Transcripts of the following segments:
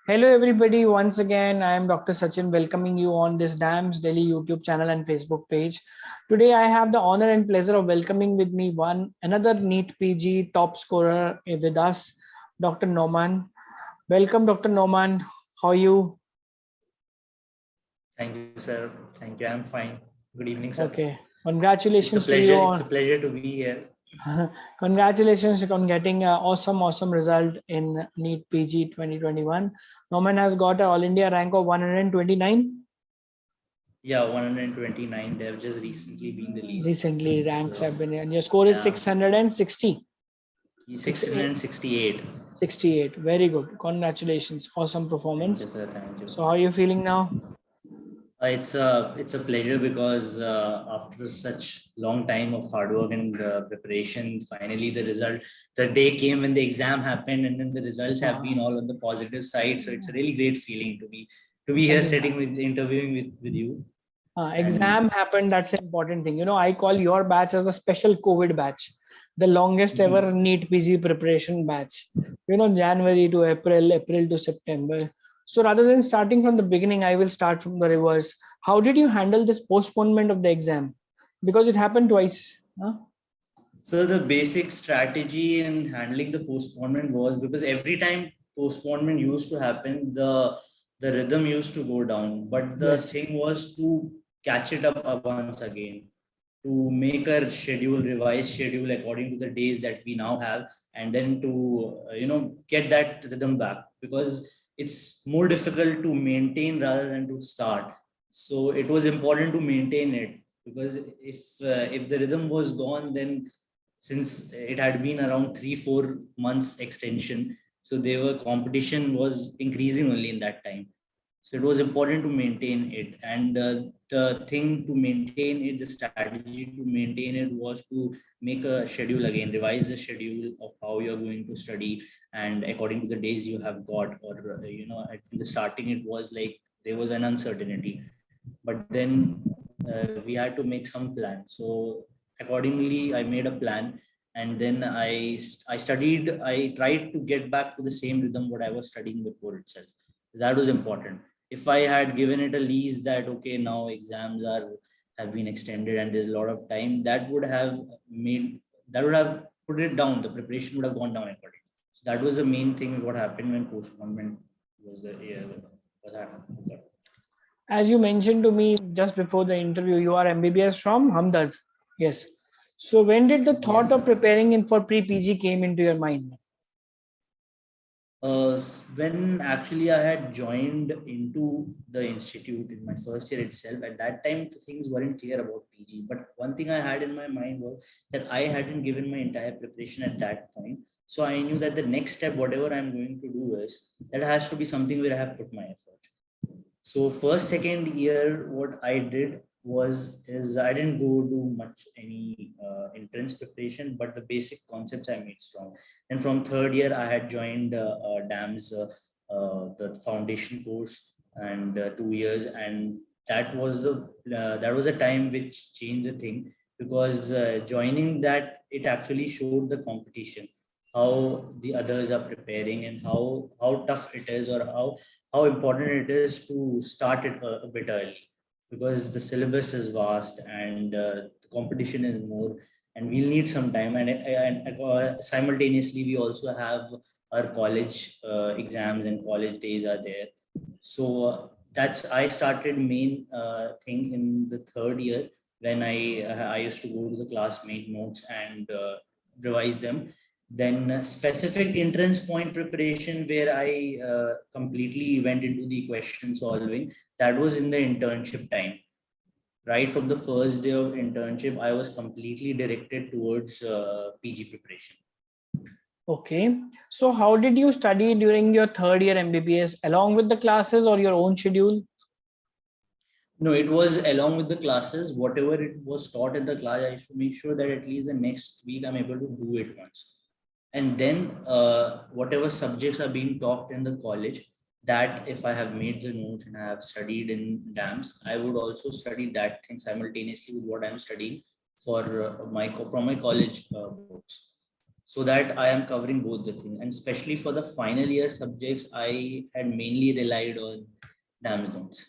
Hello, everybody. Once again, I am Dr. Sachin welcoming you on this DAMS Delhi YouTube channel and Facebook page. Today, I have the honor and pleasure of welcoming with me another NEET PG top scorer with us, Dr. Noman. Welcome, Dr. Noman. How are you? Thank you, sir. Thank you. I'm fine. Good evening, sir. Okay. It's a Congratulations to pleasure. you It's a on pleasure to be here. congratulations on getting an awesome result in NEET PG 2021. Noman has got an All India rank of 129. Yeah, 129. They have just recently been released. Recently, ranks have been, and your score is 660. 668. 68. Very good. Congratulations. Awesome performance. Thank you, sir. Thank you. So, how are you feeling now? It's a pleasure because after such long time of hard work and preparation, finally the result, the day came when the exam happened, and then the results have been all on the positive side. So it's a really great feeling to be here sitting with interviewing with you. Exam happened. That's an important thing. I call your batch as the special COVID batch, the longest ever NEET PG preparation batch. January to April, April to September. So rather than starting from the beginning, I will start from the reverse. How did you handle this postponement of the exam? Because it happened twice. Huh? So the basic strategy in handling the postponement was because every time postponement used to happen, the rhythm used to go down. But the thing was to catch it up once again, to make a schedule, revised schedule according to the days that we now have, and then to get that rhythm back, because it's more difficult to maintain rather than to start. So it was important to maintain it, because if the rhythm was gone, then since it had been around 3-4 months extension, so they were competition was increasing only in that time. So it was important to maintain it, and the thing to maintain it, the strategy to maintain it, was to make a schedule again, revise the schedule of how you're going to study, and according to the days you have got, or in the starting it was like there was an uncertainty, but then we had to make some plan. So accordingly, I made a plan, and then I studied. I tried to get back to the same rhythm what I was studying before itself. That was important. If I had given it a lease that okay, now exams have been extended and there's a lot of time, that would have put it down. The preparation would have gone down accordingly. So that was the main thing. What happened when postponement was what happened. As you mentioned to me just before the interview, you are MBBS from Hamdard. Yes. So when did the thought of preparing in for pre-PG came into your mind? When actually I had joined into the institute in my first year itself, at that time things weren't clear about PG. But one thing I had in my mind was that I hadn't given my entire preparation at that point. So I knew that the next step, whatever I'm going to do, is that has to be something where I have put my effort. So first, second year, what I did is I didn't go do much any entrance preparation, but the basic concepts I made strong. And from third year, I had joined DAMS, the foundation course, and 2 years, and that was a time which changed the thing, because joining that, it actually showed the competition, how the others are preparing, and how tough it is, or how important it is to start it a bit early, because the syllabus is vast, and the competition is more, and we'll need some time, and simultaneously we also have our college exams and college days are there. So that's I started main thing in the third year, when I used to go to the class, make notes, and revise them. Then specific entrance point preparation, where I completely went into the question solving, that was in the internship time. Right from the first day of internship, I was completely directed towards PG preparation. Okay. So how did you study during your third year MBBS, along with the classes or your own schedule? No, it was along with the classes. Whatever it was taught in the class, I should make sure that at least the next week I'm able to do it once. And then whatever subjects are being taught in the college, that if I have made the notes and I have studied in DAMS, I would also study that thing simultaneously with what I'm studying for from my college books. so that I am covering both the things. And especially for the final year subjects, I had mainly relied on DAMS notes.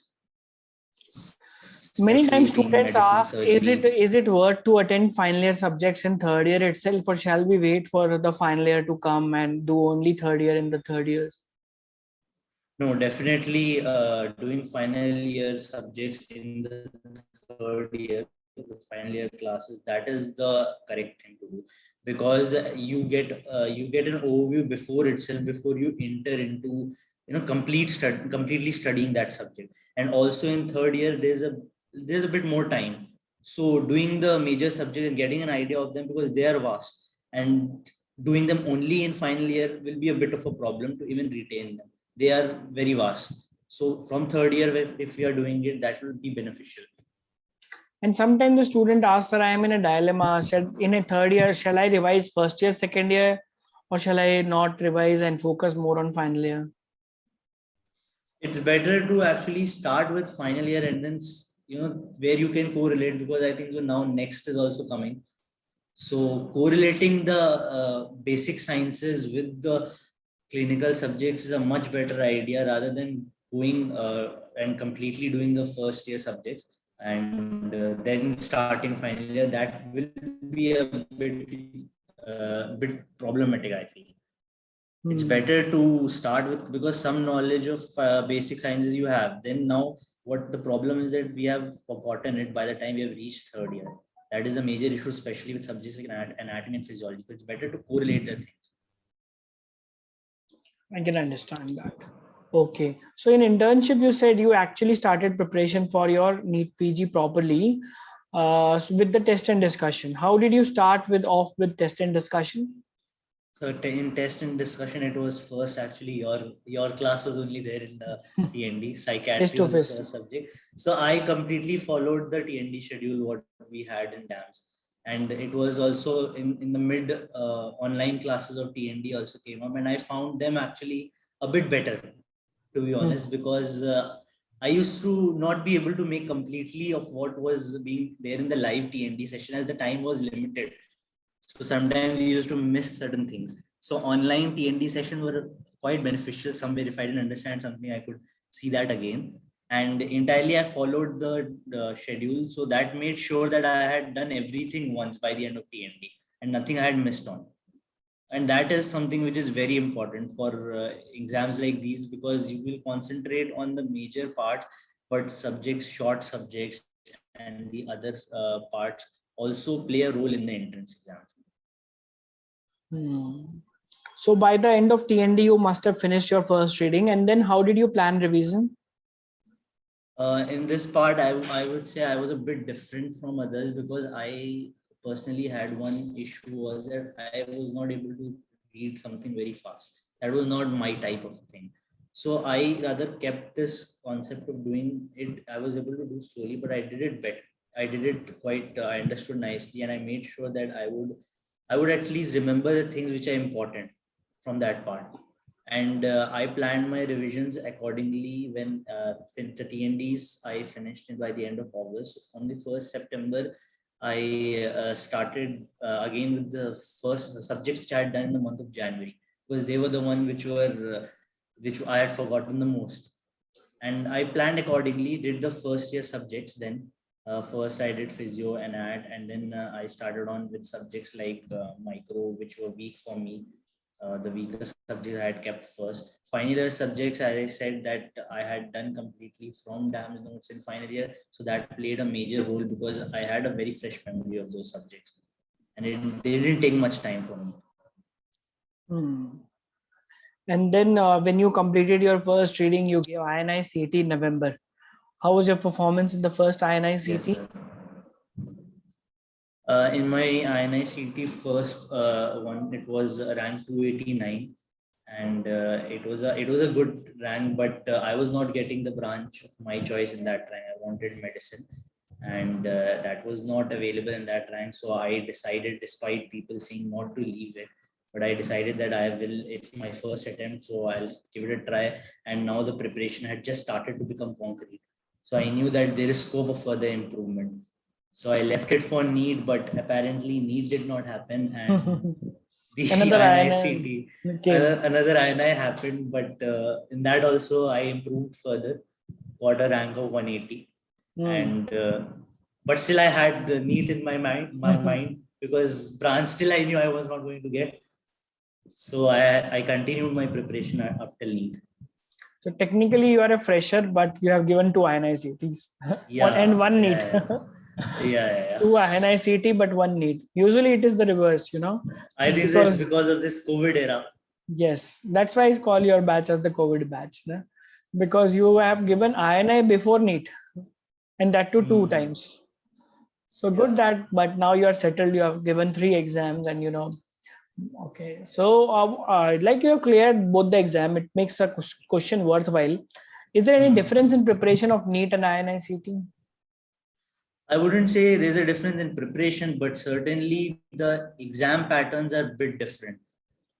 Many Especially times seeing students medicine, ask, surgery. is it worth to attend final year subjects in third year itself, or shall we wait for the final year to come and do only third year in the third years? No, definitely doing final year subjects in the third year, the final year classes, that is the correct thing to do, because you get an overview before itself, before you enter into completely studying that subject. And also in third year, there's a bit more time. So doing the major subject and getting an idea of them, because they are vast, and doing them only in final year will be a bit of a problem to even retain them. They are very vast. So from third year, if we are doing it, that will be beneficial. And sometimes the student asks, sir, I am in a dilemma. In a third year, shall I revise first year, second year, or shall I not revise and focus more on final year? It's better to actually start with final year, and then where you can correlate, because I think now next is also coming. So correlating the basic sciences with the clinical subjects is a much better idea, rather than going and completely doing the first year subjects and then starting final year. That will be a bit problematic, I feel. It's better to start with, because some knowledge of basic sciences you have. Then now what the problem is that we have forgotten it by the time we have reached third year. That is a major issue, especially with subjects like anatomy and physiology. So it's better to correlate the things. I can understand that. Okay. So in internship, you said you actually started preparation for your NEET PG properly with the test and discussion. How did you start with test and discussion? So in test and discussion, it was first actually your class was only there in the TND. Psychiatry was the first subject. So I completely followed the TND schedule what we had in DAMS. And it was also in the mid online classes of TND also came up, and I found them actually a bit better, to be honest, because I used to not be able to make completely of what was being there in the live TND session, as the time was limited. So sometimes we used to miss certain things. So online TND sessions were quite beneficial. Somewhere if I didn't understand something, I could see that again. And entirely I followed the schedule. So that made sure that I had done everything once by the end of TND and nothing I had missed on. And that is something which is very important for exams like these, because you will concentrate on the major part, but short subjects and the other parts also play a role in the entrance exam. So by the end of TND, you must have finished your first reading. And then how did you plan revision? In this part, I would say I was a bit different from others, because I personally had one issue, was that I was not able to read something very fast. That was not my type of thing. So I rather kept this concept of doing it. I was able to do slowly, but I did it better. I did it quite, I understood nicely, and I made sure that I would at least remember the things which are important from that part. And I planned my revisions accordingly. When the TNDs, I finished it by the end of August. So on the 1st September, I started again with the first subjects which I had done in the month of January, because they were the one which I had forgotten the most. And I planned accordingly, did the first year subjects. Then first I did physio and AT, and then I started on with subjects like micro, which were weak for me. The weakest subjects I had kept first. Final year subjects, as I said, that I had done completely from DAMS notes in final year. So that played a major role, because I had a very fresh memory of those subjects. And they didn't take much time for me. And then when you completed your first reading, you gave INI CT in November. How was your performance in the first INI CT? Yes, in my INI CT first one, it was rank 289, and it was a good rank, but I was not getting the branch of my choice in that rank. I wanted medicine, and that was not available in that rank. So I decided, despite people saying not to leave it, but I decided that I will. It's my first attempt, so I'll give it a try. And now the preparation had just started to become concrete, so I knew that there is scope of further improvement. So I left it for NEET, but apparently NEET did not happen, and the Another INI-CT. INI came. Another INI happened, but in that also I improved further, got a rank of 180, Hmm. and but still I had the NEET in my mind, because branch still I knew I was not going to get. So I continued my preparation up till NEET. So technically you are a fresher, but you have given two INI-CTs. And Yeah, one yeah, NEET. yeah, yeah, yeah. Two INI-CT, but one NEET. Usually it is the reverse, you know, I think so it's because because of this COVID era. yes, that's why I call your batch as the COVID batch, na? Because you have given INI before NEET, and that too two Hmm. times. So good Yeah. that, but now you are settled. You have given three exams, and okay. So like you have cleared both the exam, it makes a question worthwhile. Is there any Hmm. difference in preparation of NEET and INI-CT? I wouldn't say there's a difference in preparation, but certainly the exam patterns are a bit different.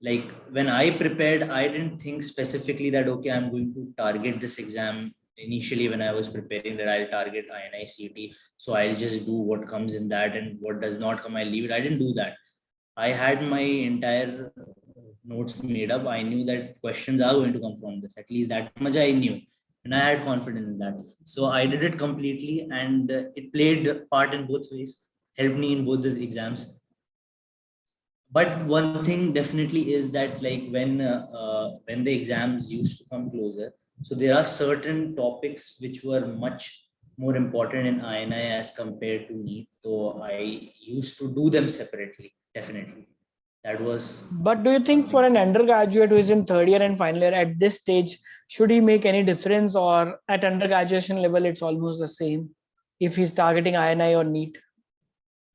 Like when I prepared, I didn't think specifically that, okay, I'm going to target this exam. Initially, when I was preparing, that I'll target INI-CT. So I'll just do what comes in that, and what does not come, I'll leave it. I didn't do that. I had my entire notes made up. I knew that questions are going to come from this. At least that much I knew, and I had confidence in that. So I did it completely, and it played a part in both ways. Helped me in both the exams. But one thing definitely is that, like when the exams used to come closer, so there are certain topics which were much more important in INI as compared to NEET. So I used to do them separately. Definitely, that was But do you think for something. an undergraduate who is in third year and final year at this stage, should he make any difference, or at undergraduation level, it's almost the same if he's targeting INI or NEET?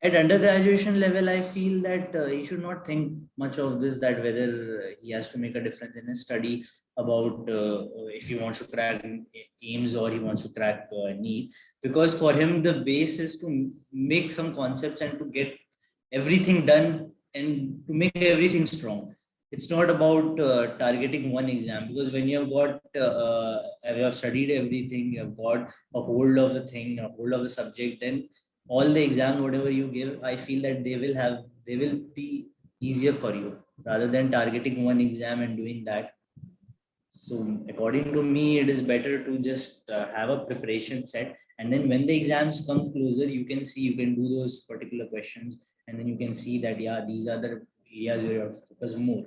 At undergraduation level, I feel that he should not think much of this, that whether he has to make a difference in his study about if he wants to crack AIMS or he wants to crack NEET. Because for him, the base is to make some concepts and to get everything done and to make everything strong. It's not about targeting one exam, because when you have got, you have studied everything, you have got a hold of a thing, a hold of a subject, then all the exams whatever you give, I feel that they will be easier for you, rather than targeting one exam and doing that. So according to me, it is better to just have a preparation set, and then when the exams come closer, you can see, you can do those particular questions, and then you can see that, yeah, these are the areas where you have to focus more.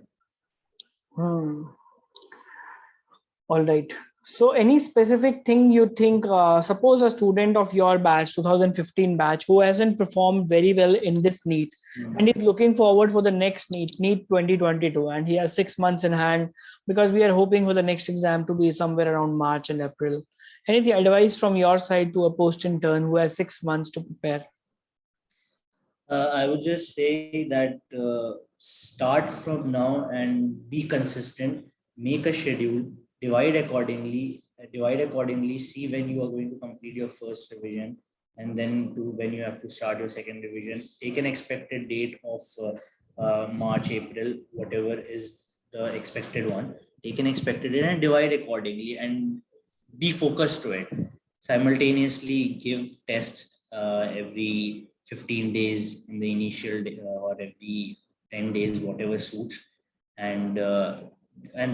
Hmm. All right. So, any specific thing you think, suppose a student of your batch, 2015 batch, who hasn't performed very well in this NEET and is looking forward for the next NEET 2022, and he has 6 months in hand because we are hoping for the next exam to be somewhere around March and April. Any advice from your side to a post intern who has 6 months to prepare? I would just say that start from now and be consistent, make a schedule, divide accordingly, see when you are going to complete your first revision, and then to when you have to start your second revision. Take an expected date of March, April, whatever is the expected one. Take an expected date and divide accordingly, and be focused to it. Simultaneously give tests every 15 days in the initial day, or every 10 days, whatever suits. And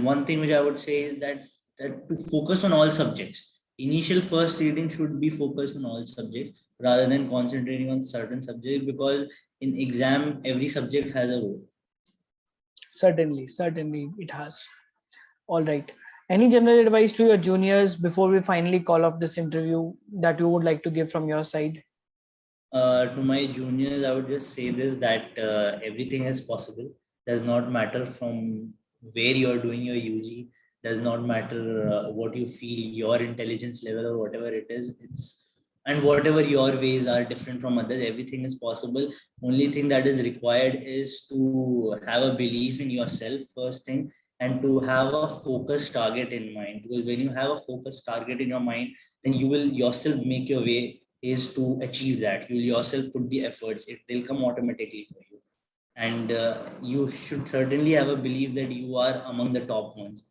one thing which I would say is that to focus on all subjects. Initial first reading should be focused on all subjects rather than concentrating on certain subjects, because in exam every subject has a role. Certainly, it has. All right. Any general advice to your juniors before we finally call off this interview that you would like to give from your side? To my juniors, I would just say this, that everything is possible. Does not matter from where you are doing your UG. Does not matter what you feel, your intelligence level or whatever it is. And whatever your ways are different from others. Everything is possible. Only thing that is required is to have a belief in yourself first thing, and to have a focused target in mind. Because when you have a focused target in your mind, then you will yourself make your way is to achieve that. You'll yourself put the efforts, they'll come automatically for you. And you should certainly have a belief that you are among the top ones,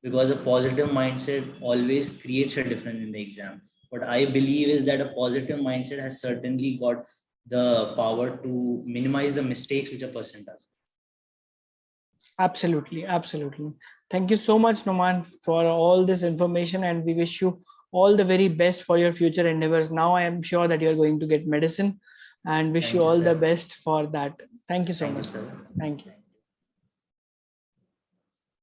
because a positive mindset always creates a difference in the exam. What I believe is that a positive mindset has certainly got the power to minimize the mistakes which a person does. Absolutely, absolutely. Thank you so much, Noman, for all this information, and we wish you all the very best for your future endeavors. Now, I am sure that you are going to get medicine, and wish you Thank you, all the sir. best for that. Thank you so Thank you, much, sir. Noman. Thank you.